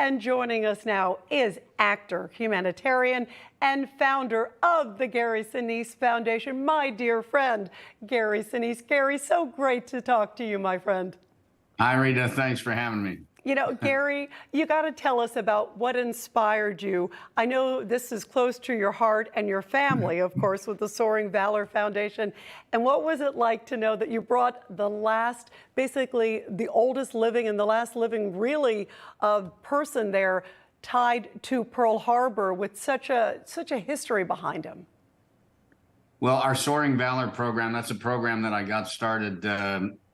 And joining us now is actor, humanitarian, and founder of the Gary Sinise Foundation, my dear friend, Gary Sinise. Gary, so great to talk to you, my friend. Hi, Rita. Thanks for having me. You know, Gary, you got to tell us about what inspired you. I know this is close to your heart and your family, of course, with the Soaring Valor Foundation. And what was it like to know that you brought the last, basically the oldest living and the last living really person there tied to Pearl Harbor with such a history behind him? Well, our Soaring Valor program, that's a program that I got started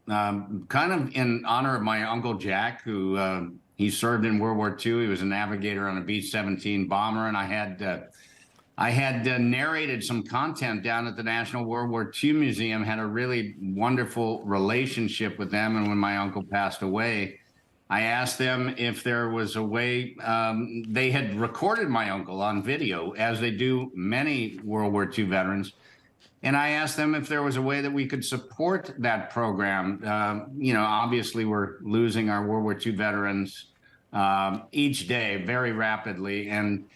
kind of in honor of my Uncle Jack, who he served in World War II. He was a navigator on a B-17 bomber, and I had narrated some content down at the National World War II Museum, had a really wonderful relationship with them. And when my uncle passed away, I asked them if there was a way. They had recorded my uncle on video, as they do many World War II veterans. And I asked them if there was a way that we could support that program. You know, obviously we're losing our World War II veterans each day very rapidly. And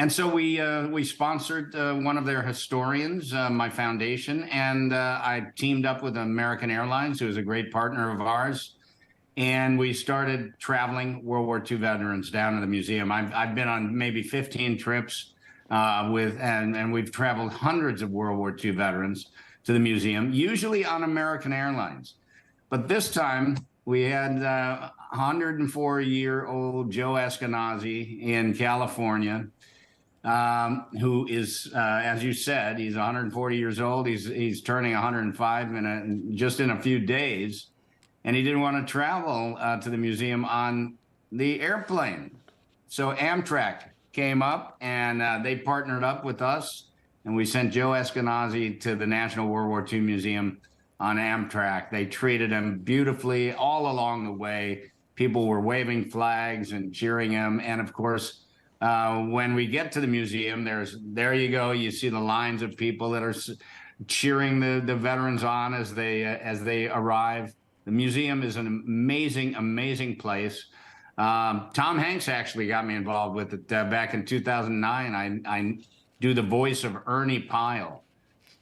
so we sponsored one of their historians, my foundation, and I teamed up with American Airlines, who is a great partner of ours. And we started traveling World War II veterans down to the museum. I've been on maybe 15 trips and we've traveled hundreds of World War II veterans to the museum, usually on American Airlines. But this time we had 104-year-old Joe Eskenazi in California, who is, as you said, he's 140 years old. He's turning 105 just in a few days, and he didn't want to travel to the museum on the airplane. So Amtrak came up and they partnered up with us, and we sent Joe Eskenazi to the National World War II Museum on Amtrak. They treated him beautifully all along the way. People were waving flags and cheering him. And of course, when we get to the museum, there you go. You see the lines of people that are cheering the veterans on as they arrive. The museum is an amazing, amazing place. Tom Hanks actually got me involved with it back in 2009. I do the voice of Ernie Pyle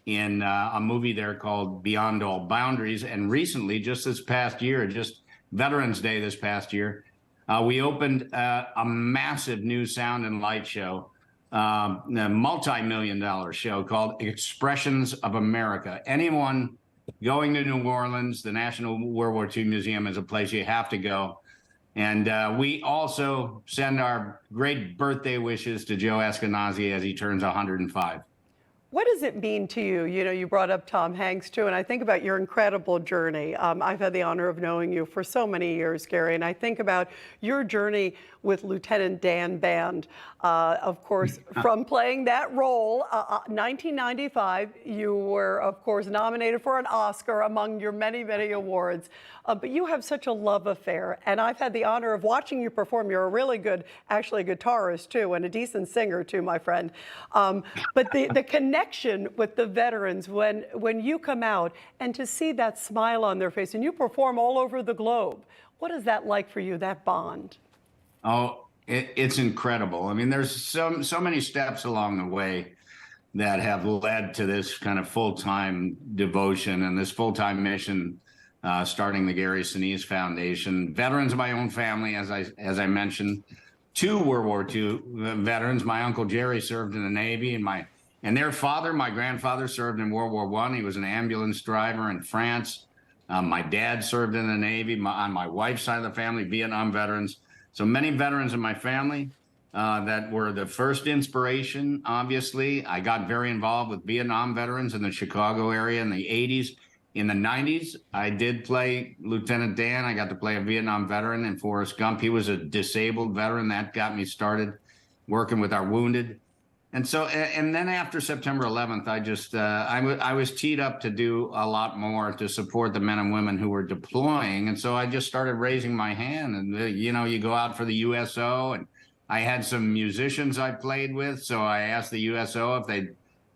in a movie there called Beyond All Boundaries. And recently, just this past year, just Veterans Day this past year, we opened a massive new sound and light show, a multi-million-dollar show called Expressions of America. Anyone going to New Orleans, the National World War II Museum is a place you have to go. And we also send our great birthday wishes to Joe Eskenazi as he turns 105. What does it mean to you? You know, you brought up Tom Hanks too, and I think about your incredible journey. I've had the honor of knowing you for so many years, Gary, and I think about your journey with Lieutenant Dan Band. Of course, from playing that role, 1995, you were, of course, nominated for an Oscar among your many, many awards. But you have such a love affair, and I've had the honor of watching you perform. You're a really good, actually, guitarist too, and a decent singer too, my friend. But the connection with the veterans when you come out and to see that smile on their face, and you perform all over the globe. What is that like for you, that bond? Oh, it's incredible. I mean, there's so many steps along the way that have led to this kind of full-time devotion and this full-time mission, starting the Gary Sinise Foundation. Veterans of my own family, as I mentioned, 2 World War II veterans. My Uncle Jerry served in the Navy, and their father, my grandfather, served in World War I. He was an ambulance driver in France. My dad served in the Navy. On my wife's side of the family, Vietnam veterans. So many veterans in my family that were the first inspiration, obviously. I got very involved with Vietnam veterans in the Chicago area in the 80s. In the 90s, I did play Lieutenant Dan. I got to play a Vietnam veteran in Forrest Gump. He was a disabled veteran. That got me started working with our wounded. And so, and then after September 11th, I was teed up to do a lot more to support the men and women who were deploying. And so I just started raising my hand, and, you know, you go out for the USO, and I had some musicians I played with. So I asked the USO if they'd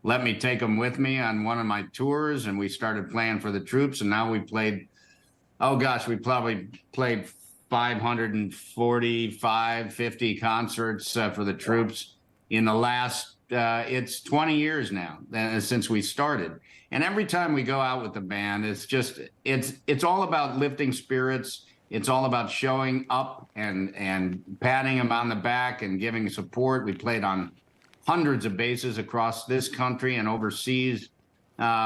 let me take them with me on one of my tours, and we started playing for the troops. And now we played, oh gosh, we probably played 545, 50 concerts for the troops in the last, it's 20 years now since we started. And every time we go out with the band, it's all about lifting spirits. It's all about showing up and patting them on the back and giving support. We played on hundreds of bases across this country and overseas.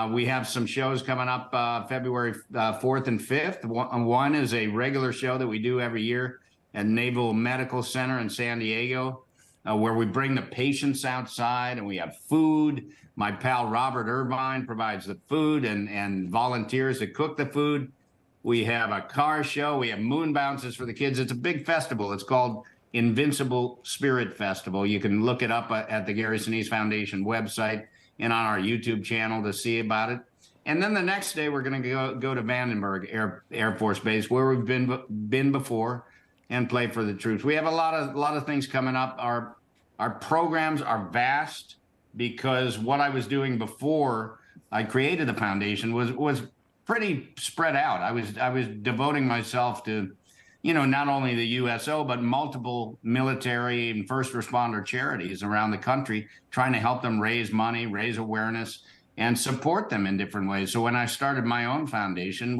We have some shows coming up February 4th and 5th. One is a regular show that we do every year at Naval Medical Center in San Diego, where we bring the patients outside and we have food. My pal Robert Irvine provides the food and volunteers to cook the food. We have a car show. We have moon bounces for the kids. It's a big festival. It's called Invincible Spirit Festival. You can look it up at the Gary Sinise Foundation website and on our YouTube channel to see about it. And then the next day, we're going to go to Vandenberg Air Force Base, where we've been before, and play for the troops. We have a lot of things coming up. Our programs are vast because what I was doing before I created the foundation was pretty spread out. I was devoting myself to, not only the USO, but multiple military and first responder charities around the country, trying to help them raise money, raise awareness, and support them in different ways. So when I started my own foundation,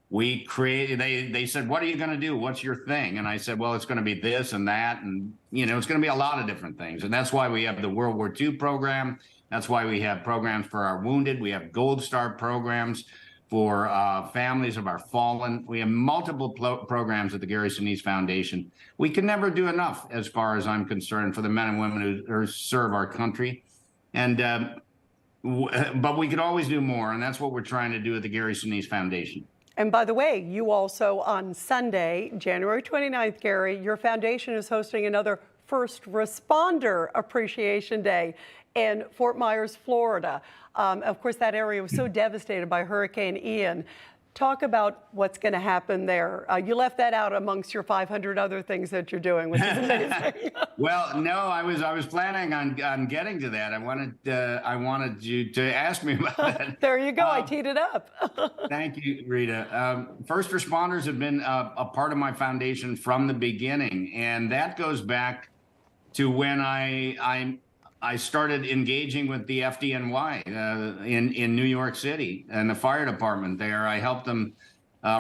we created, they said, what are you going to do? What's your thing? And I said, well, it's going to be this and that. And, it's going to be a lot of different things. And that's why we have the World War II program. That's why we have programs for our wounded. We have Gold Star programs for families of our fallen. We have multiple programs at the Gary Sinise Foundation. We can never do enough, as far as I'm concerned, for the men and women who serve our country. And but we could always do more, and that's what we're trying to do at the Gary Sinise Foundation. And by the way, you also on Sunday, January 29th, Gary, your foundation is hosting another First Responder Appreciation Day in Fort Myers, Florida. Of course, that area was so devastated by Hurricane Ian. Talk about what's going to happen there. You left that out amongst your 500 other things that you're doing, which is amazing. Well, no, I was planning on getting to that. I wanted you to ask me about that. There you go. I teed it up. Thank you, Rita. First responders have been a part of my foundation from the beginning, and that goes back to when I started engaging with the FDNY in New York City and the fire department there. I helped them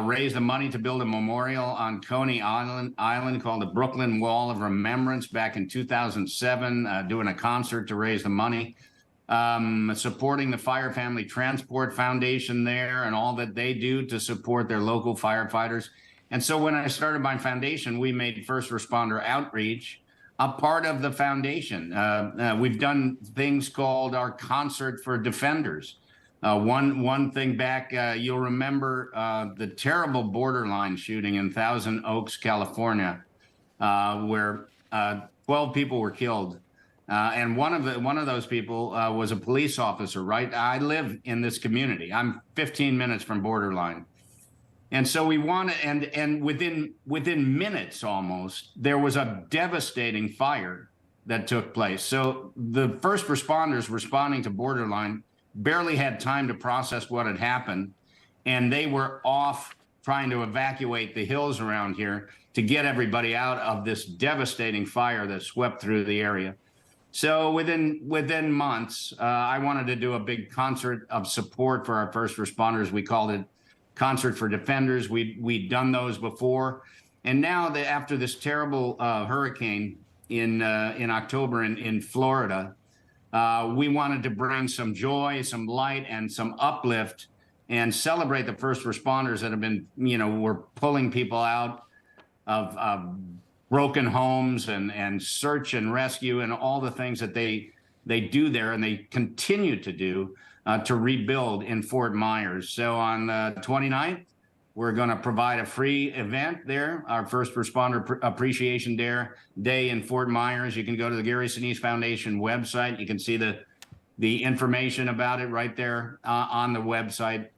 raise the money to build a memorial on Coney Island called the Brooklyn Wall of Remembrance back in 2007, doing a concert to raise the money, supporting the Fire Family Transport Foundation there and all that they do to support their local firefighters. And so when I started my foundation, we made first responder outreach a part of the foundation. We've done things called our Concert for Defenders. One thing back, you'll remember the terrible borderline shooting in Thousand Oaks, California, where 12 people were killed. And one of those people was a police officer, right? I live in this community. I'm 15 minutes from borderline. And so we want to, and within minutes almost, there was a devastating fire that took place. So the first responders responding to borderline barely had time to process what had happened, and they were off trying to evacuate the hills around here to get everybody out of this devastating fire that swept through the area. So within months, I wanted to do a big concert of support for our first responders. We called it Concert for Defenders. We'd done those before, and now after this terrible hurricane in October in Florida, we wanted to bring some joy, some light, and some uplift, and celebrate the first responders that have been, we're pulling people out of broken homes and search and rescue and all the things that they do there, and they continue to do to rebuild in Fort Myers. So on the 29th, we're going to provide a free event there, our First Responder Appreciation Day in Fort Myers. You can go to the Gary Sinise Foundation website. You can see the information about it right there on the website.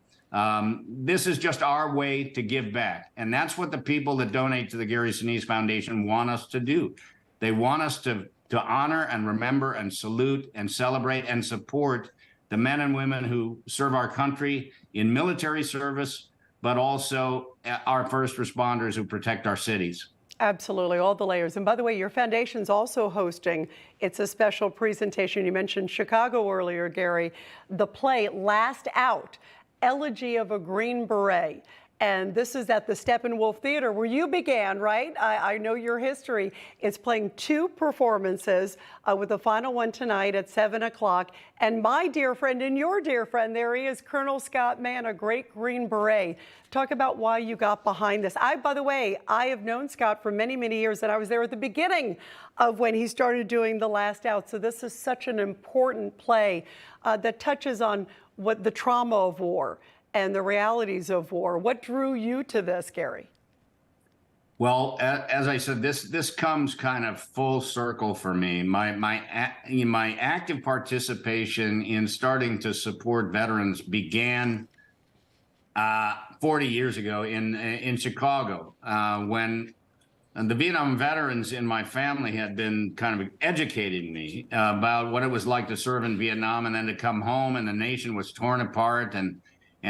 This is just our way to give back. And that's what the people that donate to the Gary Sinise Foundation want us to do. They want us to honor and remember and salute and celebrate and support the men and women who serve our country in military service, but also our first responders who protect our cities. Absolutely, all the layers. And by the way, your foundation's also hosting, it's a special presentation. You mentioned Chicago earlier, Gary. The play Last Out, Elegy of a Green Beret. And this is at the Steppenwolf Theater where you began, right? I know your history. It's playing 2 performances with the final one tonight at 7 o'clock. And my dear friend and your dear friend, there he is, Colonel Scott Mann, a great Green Beret. Talk about why you got behind this. By the way, I have known Scott for many, many years, and I was there at the beginning of when he started doing The Last Out. So this is such an important play that touches on what the trauma of war and the realities of war. What drew you to this, Gary? Well, as I said, this comes kind of full circle for me. My active participation in starting to support veterans began 40 years ago in Chicago, when the Vietnam veterans in my family had been kind of educating me about what it was like to serve in Vietnam and then to come home and the nation was torn apart and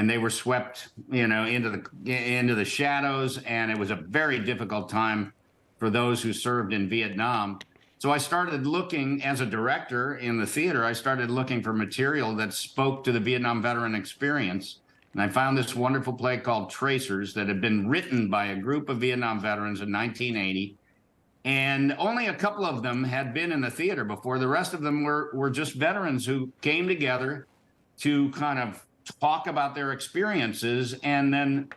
they were swept, into the shadows, and it was a very difficult time for those who served in Vietnam. So I started looking, as a director in the theater, I started looking for material that spoke to the Vietnam veteran experience. And I found this wonderful play called Tracers that had been written by a group of Vietnam veterans in 1980. And only a couple of them had been in the theater before. The rest of them were just veterans who came together to kind of talk about their experiences, and then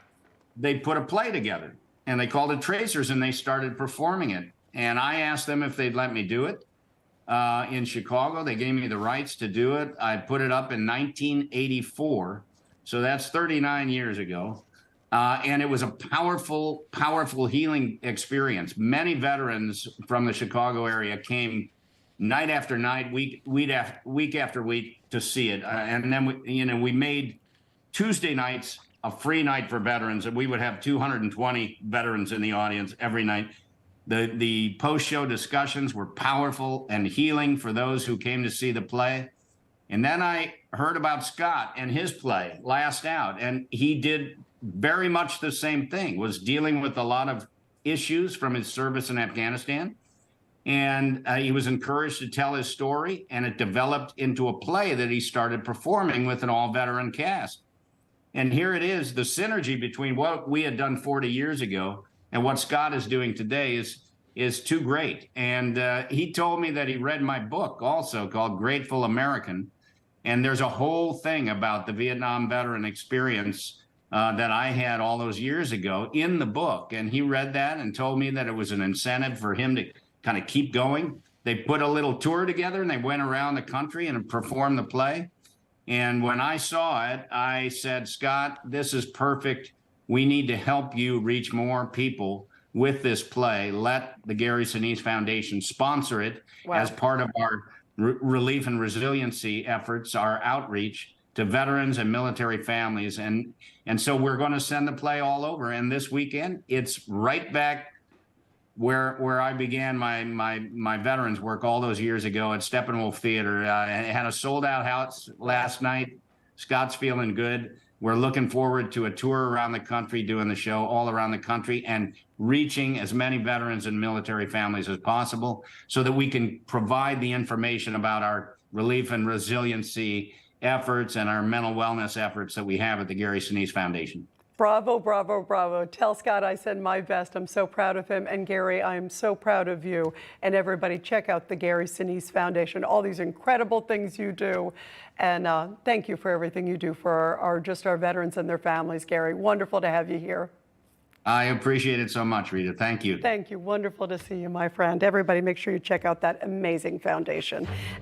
they put a play together and they called it Tracers, and they started performing it. And I asked them if they'd let me do it in Chicago. They gave me the rights to do it. I put it up in 1984, so that's 39 years ago. And it was a powerful, powerful healing experience. Many veterans from the Chicago area came night after night, week after week to see it. And then we made Tuesday nights a free night for veterans, and we would have 220 veterans in the audience every night. The post-show discussions were powerful and healing for those who came to see the play. And then I heard about Scott and his play, Last Out, and he did very much the same thing, was dealing with a lot of issues from his service in Afghanistan. And he was encouraged to tell his story, and it developed into a play that he started performing with an all-veteran cast. And here it is, the synergy between what we had done 40 years ago and what Scott is doing today is too great. And he told me that he read my book also called Grateful American. And there's a whole thing about the Vietnam veteran experience that I had all those years ago in the book. And he read that and told me that it was an incentive for him to kind of keep going. They put a little tour together and they went around the country and performed the play. And when I saw it, I said, Scott, this is perfect. We need to help you reach more people with this play. Let the Gary Sinise Foundation sponsor it as part of our relief and resiliency efforts, our outreach to veterans and military families. And so we're going to send the play all over. And this weekend, it's right back where I began my veterans work all those years ago at Steppenwolf Theater. It had a sold-out house last night. Scott's feeling good. We're looking forward to a tour around the country, doing the show all around the country and reaching as many veterans and military families as possible so that we can provide the information about our relief and resiliency efforts and our mental wellness efforts that we have at the Gary Sinise Foundation. Bravo, bravo, bravo. Tell Scott I send my best. I'm so proud of him. And Gary, I am so proud of you. And everybody, check out the Gary Sinise Foundation, all these incredible things you do. And thank you for everything you do for our veterans and their families, Gary. Wonderful to have you here. I appreciate it so much, Rita. Thank you. Thank you. Wonderful to see you, my friend. Everybody, make sure you check out that amazing foundation.